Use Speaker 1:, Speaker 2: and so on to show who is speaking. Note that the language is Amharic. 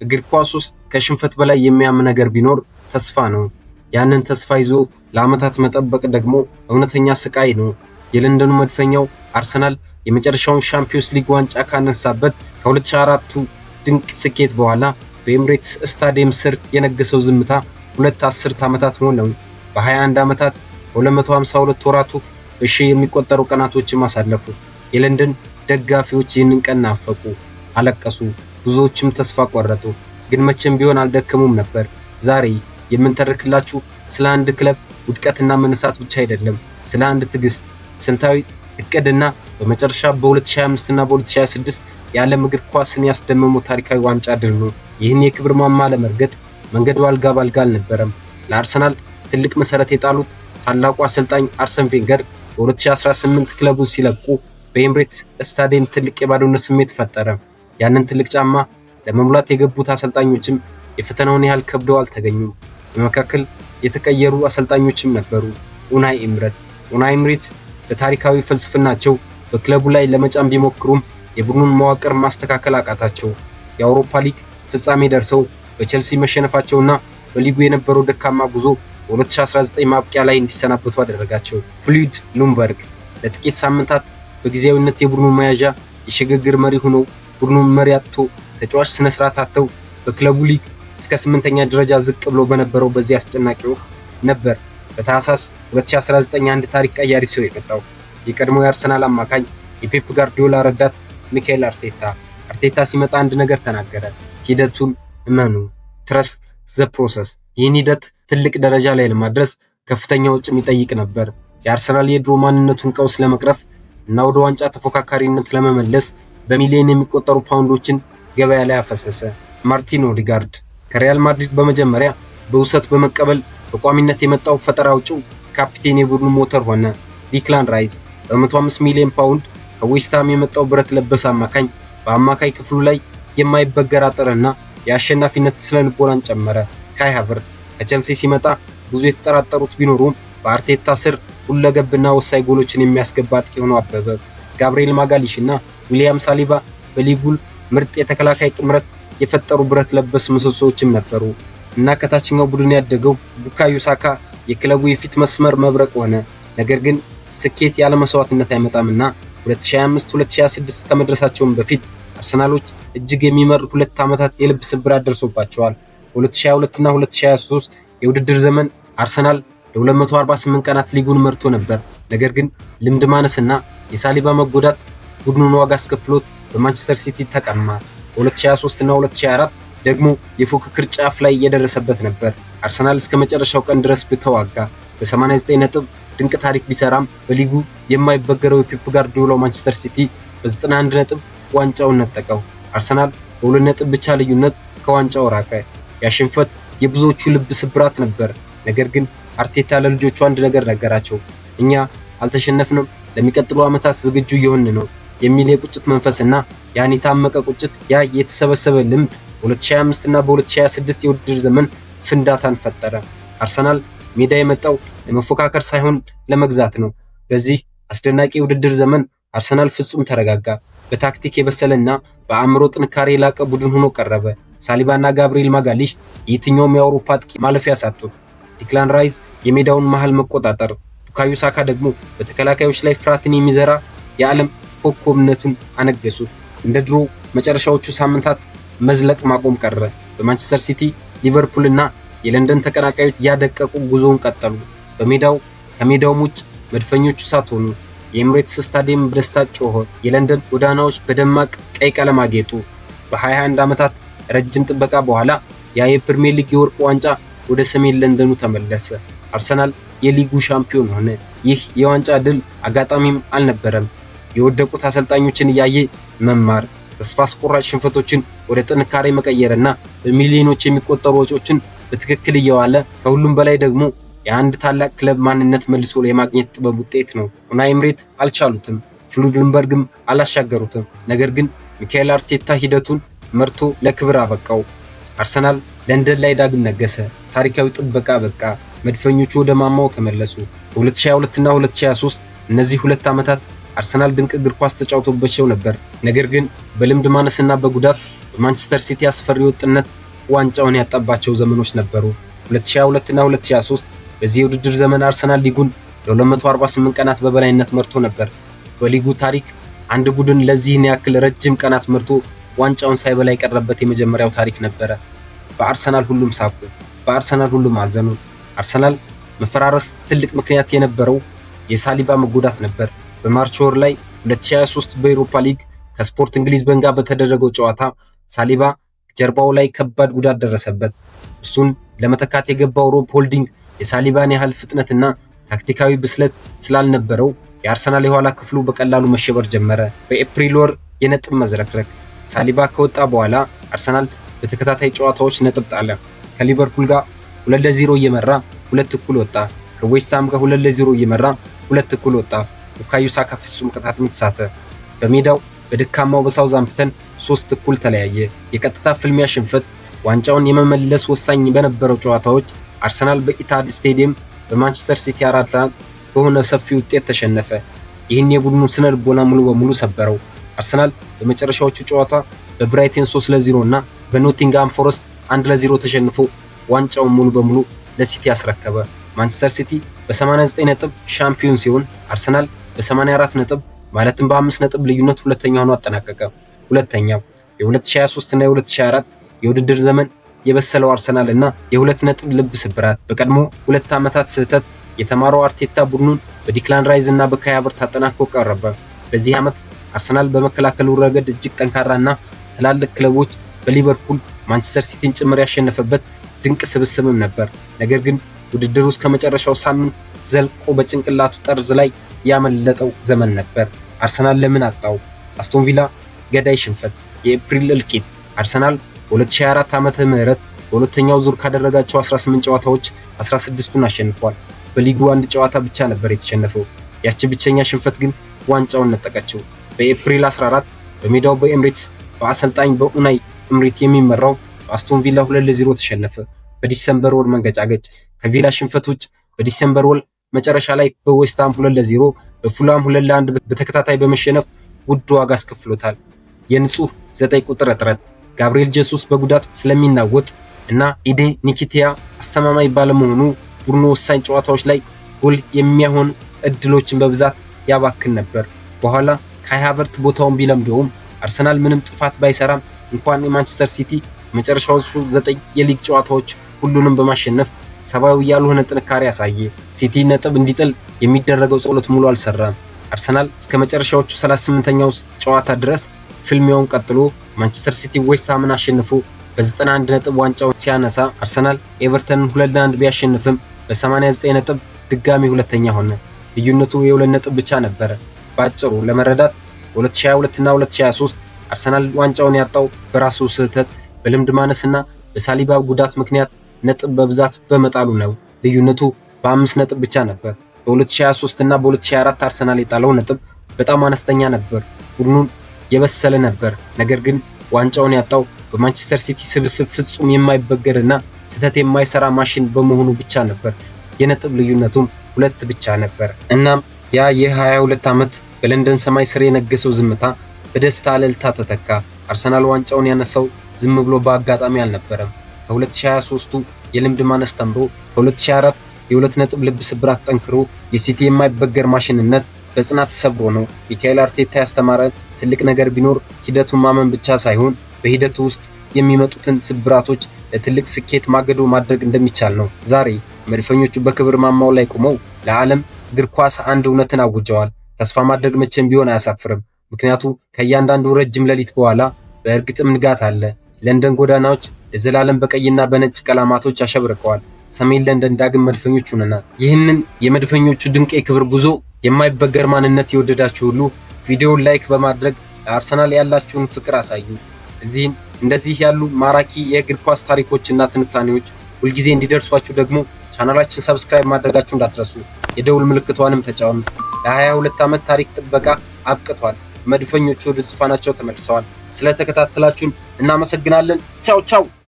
Speaker 1: እግር ኳስ ውስጥ ከሽንፈት በላይ የሚያም ነገር ቢኖር ተስፋ ነው። ያንን ተስፋ ይዞ ለዓመታት መጠበቅ ደግሞ እውነተኛ ስቃይ ነው። የለንደኑ መድፈኛው አርሰናል የመጨረሻውን ሻምፒዮንስ ሊግ ዋንጫ ካነሳበት ከ2004ቱ ድንቅ ስኬት በኋላ በኤምሬትስ ስታዲየም ስር የነገሰው ዝምታ 2 ዓመታት ሆነው። በ21 ዓመታት በ252 ወራቱ በሺህ የሚቆጠሩ ቀናቶችን ማሳለፉ። የለንደን ደጋፊዎች ይህንን ቀን ናፈቁ፣ አለቀሱ፣ ብዙዎችም ተስፋ ቆረጡ። ግን መቼም ቢሆን አልደከሙም ነበር። ዛሬ የምንተርክላችሁ ስለ አንድ ክለብ ውድቀትና መነሳት ብቻ አይደለም፣ ስለ አንድ ትዕግስት፣ ስልታዊ እቅድና በመጨረሻ በ2025 እና በ2026 የዓለም እግር ኳስን ያስደመመው ታሪካዊ ዋንጫ ድል ነው። ይህን የክብር ማማ ለመርገጥ መንገዱ አልጋ ባልጋ አልነበረም። ለአርሰናል ትልቅ መሰረት የጣሉት ታላቁ አሰልጣኝ አርሰን ቬንገር በ2018 ክለቡን ሲለቁ በኤምሬትስ ስታዲየም ትልቅ የባዶነት ስሜት ፈጠረ። ያንን ትልቅ ጫማ ለመሙላት የገቡት አሰልጣኞችም የፈተናውን ያህል ከብደው አልተገኙም። በመካከል የተቀየሩ አሰልጣኞችም ነበሩ። ኡናይ ኤምሬት በታሪካዊ ፍልስፍናቸው በክለቡ ላይ ለመጫን ቢሞክሩም የቡድኑን መዋቅር ማስተካከል አቃታቸው። የአውሮፓ ሊግ ፍጻሜ ደርሰው በቼልሲ መሸነፋቸውና በሊጉ የነበረው ደካማ ጉዞ በ2019 ማብቂያ ላይ እንዲሰናበቱ አደረጋቸው። ፍሉይድ ሉምበርግ ለጥቂት ሳምንታት በጊዜያዊነት የቡድኑ መያዣ የሽግግር መሪ ሆነው ቡድኑን መሪ አጥቶ ተጫዋች ስነ ስርዓት አጥተው በክለቡ ሊግ እስከ 8ኛ ደረጃ ዝቅ ብሎ በነበረው በዚህ አስጨናቂ ወቅት ነበር በታህሳስ 2019 አንድ ታሪክ ቀያሪ ሰው የመጣው። የቀድሞው የአርሰናል አማካኝ የፔፕ ጋርዲዮላ ረዳት ሚካኤል አርቴታ ሲመጣ አንድ ነገር ተናገረ። ሂደቱን እመኑ፣ ትረስት ዘ ፕሮሰስ። ይህን ሂደት ትልቅ ደረጃ ላይ ለማድረስ ከፍተኛ ወጪ የሚጠይቅ ነበር። የአርሰናል የድሮ ማንነቱን ቀውስ ለመቅረፍ እና ወደ ዋንጫ ተፎካካሪነት ለመመለስ በሚሊዮን የሚቆጠሩ ፓውንዶችን ገበያ ላይ አፈሰሰ። ማርቲን ኦዴጋርድ ከሪያል ማድሪድ በመጀመሪያ በውሰት በመቀበል በቋሚነት የመጣው ፈጠራ አውጪው ካፒቴን የቡድኑ ሞተር ሆነ። ዲክላን ራይስ በ105 ሚሊዮን ፓውንድ ከዌስትሃም የመጣው ብረት ለበስ አማካኝ በአማካይ ክፍሉ ላይ የማይበገር አጥርና የአሸናፊነት ስነልቦናን ጨመረ። ካይ ሃቨርት ከቼልሲ ሲመጣ ብዙ የተጠራጠሩት ቢኖሩም በአርቴታ ስር ሁለገብና ወሳኝ ጎሎችን የሚያስገባ አጥቂ ሆኖ አበበ። ጋብሪኤል ማጋሊሽ እና ዊሊያም ሳሊባ በሊጉ ምርጥ የተከላካይ ጥምረት የፈጠሩ ብረት ለበስ ምሰሶዎችም ነበሩ እና ከታችኛው ቡድን ያደገው ቡካዮ ሳካ የክለቡ የፊት መስመር መብረቅ ሆነ። ነገር ግን ስኬት ያለ መስዋዕትነት አይመጣምና 2025-2026 ከመድረሳቸውም በፊት አርሰናሎች እጅግ የሚመሩ 2 ዓመታት የልብ ስብራት ደርሶባቸዋል። 2022 እና 2023 የውድድር ዘመን አርሰናል ለ248 ቀናት ሊጉን መርቶ ነበር። ነገር ግን ልምድ ማነስና የሳሊባ መጎዳት ቡድኑን ዋጋ አስከፍሎት በማንቸስተር ሲቲ ተቀማ። 2023 እና 2024 ደግሞ የፉክክር ጫፍ ላይ የደረሰበት ነበር። አርሰናል እስከ መጨረሻው ቀን ድረስ ተዋጋ። በ89 ነጥብ ድንቅ ታሪክ ቢሰራም በሊጉ የማይበገረው የፔፕ ጋርዲዮላው ማንቸስተር ሲቲ በ91 ነጥብ ዋንጫውን ነጠቀው። አርሰናል በ2 ነጥብ ብቻ ልዩነት ከዋንጫው ራቀ። ያሽንፈት የብዙዎቹ ልብ ስብራት ነበር። ነገር ግን አርቴታ ለልጆቹ አንድ ነገር ነገራቸው። እኛ አልተሸነፍንም፣ ለሚቀጥሉ ዓመታት ዝግጁ እየሆንን ነው የሚል የቁጭት መንፈስና ያን የታመቀ ቁጭት፣ ያ የተሰበሰበ ልምድ በ2025 እና በ2026 የውድድር ዘመን ፍንዳታን ፈጠረ። አርሰናል ሜዳ የመጣው ለመፎካከር ሳይሆን ለመግዛት ነው። በዚህ አስደናቂ የውድድር ዘመን አርሰናል ፍጹም ተረጋጋ። በታክቲክ የበሰለና በአእምሮ ጥንካሬ የላቀ ቡድን ሆኖ ቀረበ። ሳሊባና ጋብሪኤል ማጋሊሽ የትኛውም የአውሮፓ አጥቂ ማለፊያ ሳጡት። ዲክላን ራይስ የሜዳውን መሃል መቆጣጠር፣ ቡካዮ ሳካ ደግሞ በተከላካዮች ላይ ፍርሃትን የሚዘራ የዓለም ኮከብነቱን አነገሱት። እንደ ድሮ መጨረሻዎቹ ሳምንታት መዝለቅ ማቆም ቀረ። በማንቸስተር ሲቲ፣ ሊቨርፑል እና የለንደን ተቀናቃዮች ያደቀቁ ጉዞውን ቀጠሉ። ከሜዳውም ውጭ መድፈኞቹ እሳት ሆኑ። የኤምሬትስ ስታዲየም በደስታ ጮኸ። የለንደን ጎዳናዎች በደማቅ ቀይ ቀለም አጌጡ። በ21 ዓመታት ረጅም ጥበቃ በኋላ ያ የፕሪሚየር ሊግ የወርቅ ዋንጫ ወደ ሰሜን ለንደኑ ተመለሰ። አርሰናል የሊጉ ሻምፒዮን ሆነ። ይህ የዋንጫ ድል አጋጣሚም አልነበረም። የወደቁት አሰልጣኞችን እያየ መማር፣ ተስፋ አስቆራጭ ሽንፈቶችን ወደ ጥንካሬ መቀየርና በሚሊዮኖች የሚቆጠሩ ወጪዎችን በትክክል እየዋለ ከሁሉም በላይ ደግሞ የአንድ ታላቅ ክለብ ማንነት መልሶ የማግኘት ጥበብ ውጤት ነው። ኡናይ ኤምሬት አልቻሉትም፣ ፍሉይድ ሉምበርግም አላሻገሩትም። ነገር ግን ሚካኤል አርቴታ ሂደቱን መርቶ ለክብር አበቃው። አርሰናል ለንደን ላይ ዳግም ነገሰ። ታሪካዊ ጥበቃ በቃ። መድፈኞቹ ወደ ማማው ተመለሱ። በ2022 እና 2023 እነዚህ 2 ዓመታት አርሰናል ድንቅ እግር ኳስ ተጫውቶባቸው ነበር። ነገር ግን በልምድ ማነስና በጉዳት በማንቸስተር ሲቲ አስፈሪ ወጥነት ዋንጫውን ያጣባቸው ዘመኖች ነበሩ። 2022 እና 2023 በዚህ የውድድር ዘመን አርሰናል ሊጉን ለ248 ቀናት በበላይነት መርቶ ነበር። በሊጉ ታሪክ አንድ ቡድን ለዚህን ያክል ረጅም ቀናት መርቶ ዋንጫውን ሳይበላ የቀረበት የመጀመሪያው ታሪክ ነበረ። በአርሰናል ሁሉም ሳቁ፣ በአርሰናል ሁሉም አዘኑ። አርሰናል መፈራረስ ትልቅ ምክንያት የነበረው የሳሊባ መጎዳት ነበር። በማርች ወር ላይ 2023 በዩሮፓ ሊግ ከስፖርት እንግሊዝ ጋር በተደረገው ጨዋታ ሳሊባ ጀርባው ላይ ከባድ ጉዳት ደረሰበት። እሱን ለመተካት የገባው ሮብ ሆልዲንግ የሳሊባን ያህል ፍጥነትና ታክቲካዊ ብስለት ስላልነበረው የአርሰናል የኋላ ክፍሉ በቀላሉ መሸበር ጀመረ። በኤፕሪል ወር የነጥብ መዝረክረክ። ሳሊባ ከወጣ በኋላ አርሰናል በተከታታይ ጨዋታዎች ነጥብ ጣለ። ከሊቨርፑል ጋር 2-0 እየመራ 2 እኩል ወጣ። ከዌስትሃም ጋር 2-0 እየመራ 2 እኩል ወጣ። ቡካዮ ሳካ ፍጹም ቅጣት ምት ሳተ። በሜዳው በድካማው በሳውዛምፕተን 3 እኩል ተለያየ። የቀጥታ ፍልሚያ ሽንፈት። ዋንጫውን የመመለስ ወሳኝ በነበረው ጨዋታዎች አርሰናል በኢታድ ስቴዲየም በማንቸስተር ሲቲ 4-1 በሆነ ሰፊ ውጤት ተሸነፈ። ይህን የቡድኑ ስነ ልቦና ሙሉ በሙሉ ሰበረው። አርሰናል በመጨረሻዎቹ ጨዋታ በብራይተን 3-0 እና በኖቲንግሃም ፎረስት 1-0 ተሸንፎ ዋንጫውን ሙሉ በሙሉ ለሲቲ ያስረከበ። ማንቸስተር ሲቲ በ89 ነጥብ ሻምፒዮን ሲሆን አርሰናል በ84 ነጥብ ማለትም በ5 ነጥብ ልዩነት ሁለተኛ ሆኖ አጠናቀቀ። ሁለተኛው የ2023 እና የ2024 የውድድር ዘመን የበሰለው አርሰናል እና የ2 ነጥብ ልብ ስብራት። በቀድሞ 2 ዓመታት ስህተት የተማረው አርቴታ ቡድኑን በዲክላን ራይዝ እና በካይ ሃቨርትዝ አጠናክሮ ቀረበ። በዚህ ዓመት አርሰናል በመከላከሉ ረገድ እጅግ ጠንካራና ትላልቅ ክለቦች በሊቨርፑል ማንቸስተር ሲቲን ጭምር ያሸነፈበት ድንቅ ስብስብም ነበር። ነገር ግን ውድድሩ እስከ መጨረሻው ሳምንት ዘልቆ በጭንቅላቱ ጠርዝ ላይ ያመለጠው ዘመን ነበር። አርሰናል ለምን አጣው? አስቶን ቪላ ገዳይ ሽንፈት። የኤፕሪል እልቂት። አርሰናል በ2024 ዓመተ ምህረት በሁለተኛው ዙር ካደረጋቸው 18 ጨዋታዎች 16ቱን አሸንፏል። በሊጉ አንድ ጨዋታ ብቻ ነበር የተሸነፈው። ያቺ ብቸኛ ሽንፈት ግን ዋንጫውን ነጠቀችው። በኤፕሪል 14 በሜዳው በኤምሬትስ በአሰልጣኝ በኡናይ ኤምሪት የሚመራው አስቶን ቪላ 2-0 ተሸነፈ። በዲሴምበር ወር መንገጫገጭ። ከቪላ ሽንፈት ውጭ በዲሴምበር ወር መጨረሻ ላይ በዌስትሃም 2-0 በፉላም 2-1 በተከታታይ በመሸነፍ ውድ ዋጋ አስከፍሎታል። የንጹህ 9 ቁጥር እጥረት። ጋብሪኤል ጄሱስ በጉዳት ስለሚናወጥ እና ኢዴ ኒኪቲያ አስተማማኝ ባለመሆኑ ቡድኑ ወሳኝ ጨዋታዎች ላይ ጎል የሚያሆን እድሎችን በብዛት ያባክን ነበር። በኋላ ካይ ሃቨርትዝ ቦታውን ቢለምደውም አርሰናል ምንም ጥፋት ባይሰራም እንኳን የማንቸስተር ሲቲ መጨረሻዎቹ 9 የሊግ ጨዋታዎች ሁሉንም በማሸነፍ ሰባዊ ያልሆነ ጥንካሬ ያሳየ። ሲቲ ነጥብ እንዲጥል የሚደረገው ጸሎት ሙሉ አልሰራም። አርሰናል እስከ መጨረሻዎቹ 38ኛው ጨዋታ ድረስ ፍልሚያውን ቀጥሎ ማንቸስተር ሲቲ ዌስትሃምን አሸንፎ በ91 ነጥብ ዋንጫውን ሲያነሳ አርሰናል ኤቨርተንን 2-1 ቢያሸንፍም በ89 ነጥብ ድጋሚ ሁለተኛ ሆነ። ልዩነቱ የ2 ነጥብ ብቻ ነበረ። ባጭሩ ለመረዳት 2022 እና 2023 አርሰናል ዋንጫውን ያጣው በራሱ ስህተት፣ በልምድ ማነስና በሳሊባ ጉዳት ምክንያት ነጥብ በብዛት በመጣሉ ነው። ልዩነቱ በ5 ነጥብ ብቻ ነበር። በ2023 እና በ2024 አርሰናል የጣለው ነጥብ በጣም አነስተኛ ነበር። ቡድኑን የበሰለ ነበር። ነገር ግን ዋንጫውን ያጣው በማንቸስተር ሲቲ ስብስብ ፍጹም የማይበገርና ስህተት የማይሰራ ማሽን በመሆኑ ብቻ ነበር። የነጥብ ልዩነቱም 2 ብቻ ነበር። እናም ያ የ22 ዓመት በለንደን ሰማይ ስር የነገሰው ዝምታ በደስታ እልልታ ተተካ። አርሰናል ዋንጫውን ያነሳው ዝም ብሎ በአጋጣሚ አልነበረም። ከ2023ቱ የልምድ ማነስ ተምሮ ከ2024 የ2 ነጥብ ልብ ስብራት ጠንክሮ የሲቲ የማይበገር ማሽንነት በጽናት ሰብሮ ነው። ሚካኤል አርቴታ ያስተማረ ትልቅ ነገር ቢኖር ሂደቱን ማመን ብቻ ሳይሆን በሂደቱ ውስጥ የሚመጡትን ስብራቶች ለትልቅ ስኬት ማገዶ ማድረግ እንደሚቻል ነው። ዛሬ መድፈኞቹ በክብር ማማው ላይ ቆመው ለዓለም እግር ኳስ አንድ እውነትን አውጀዋል። ተስፋ ማድረግ መቼም ቢሆን አያሳፍርም። ምክንያቱም ከእያንዳንዱ ረጅም ሌሊት በኋላ በእርግጥም ንጋት አለ። ለንደን ጎዳናዎች ለዘላለም በቀይና በነጭ ቀለማቶች አሸብርቀዋል። ሰሜን ለንደን ዳግም መድፈኞች ሆነናል። ይህንን የመድፈኞቹ ድንቅ የክብር ጉዞ የማይበገር ማንነት የወደዳችሁ ሁሉ ቪዲዮውን ላይክ በማድረግ ለአርሰናል ያላችሁን ፍቅር አሳዩ። እንደዚህ ያሉ ማራኪ የእግር ኳስ ታሪኮችና ትንታኔዎች ሁልጊዜ እንዲደርሷችሁ ደግሞ ቻናላችን ሰብስክራይብ ማድረጋችሁ እንዳትረሱ። የደውል ምልክቷንም ተጫኑ። ለ22 ዓመት ታሪክ ጥበቃ አብቅቷል። መድፈኞቹ ወደ ዙፋናቸው ተመልሰዋል። ስለተከታተላችሁን እናመሰግናለን። ቻው ቻው።